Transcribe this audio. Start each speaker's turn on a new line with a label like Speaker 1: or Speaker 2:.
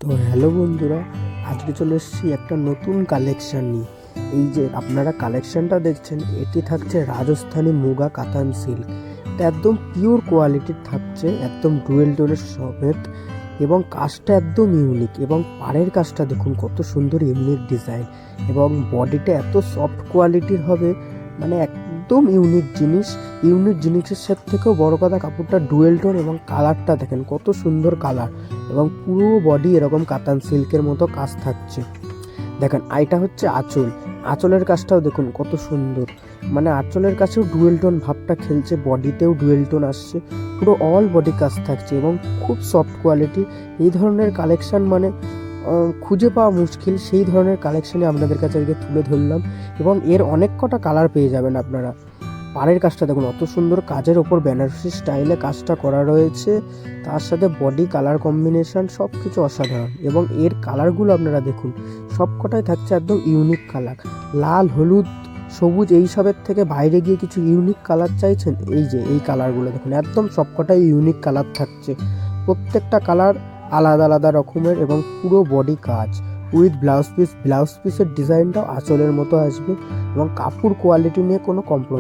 Speaker 1: তো হ্যালো বন্ধুরা, আজকে চলে এসেছি একটা নতুন কালেকশন নিয়ে। এই যে আপনারা কালেকশনটা দেখছেন, এটি থাকছে রাজস্থানী মুগা কাতান সিল্ক। এটা একদম পিওর কোয়ালিটির থাকছে, একদম ডুয়েল টোনের সমেত, এবং কাজটা একদম ইউনিক। এবং পাড়ের কাজটা দেখুন কত সুন্দর ইউনিক ডিজাইন, এবং বডিটা এত সফট কোয়ালিটির হবে, মানে একদম ইউনিক জিনিস। ইউনিক জিনিসের সাথে থেকেও বড় কথা, কাপড়টা ডুয়েল টোন এবং কালারটা দেখেন কত সুন্দর কালার, এবং পুরো বডি এরকম কাতান সিল্কের মতো কাজ থাকছে। দেখেন এটা হচ্ছে আঁচল, আঁচলের কাজটাও দেখুন কত সুন্দর, মানে আঁচলের কাছেও ডুয়েল টোন ভাবটা খেলছে, বডিতেও ডুয়েল টোন আসছে, পুরো অল বডি কাজ থাকছে এবং খুব সফট কোয়ালিটি। এই ধরনের কালেকশন মানে খুঁজে পাওয়া মুশকিল, সেই ধরনের কালেকশনই আপনাদের কাছে আজকে তুলে ধরলাম। এবং এর অনেক কটা কালার পেয়ে যাবেন আপনারা। পাড়ের কাজটা দেখুন অত সুন্দর, কাজের ওপর বেনারসি স্টাইলে কাজটা করা রয়েছে, তার সাথে বডি কালার কম্বিনেশন সব কিছু অসাধারণ। এবং এর কালারগুলো আপনারা দেখুন, সব কটাই থাকছে একদম ইউনিক কালার, লাল, হলুদ, সবুজ, এইসবের থেকে বাইরে গিয়ে কিছু ইউনিক কালার চাইছেন, এই যে এই কালারগুলো দেখুন একদম সবকটাই ইউনিক কালার থাকছে। প্রত্যেকটা কালার আলাদা আলাদা রকমের, এবং পুরো বডি কাজ উইথ ব্লাউজ পিস। ব্লাউজ পিসের ডিজাইনটাও আঁচলের মতো আসবে, এবং কাপড় কোয়ালিটি নিয়ে কোনো কম্প্রোমাইজ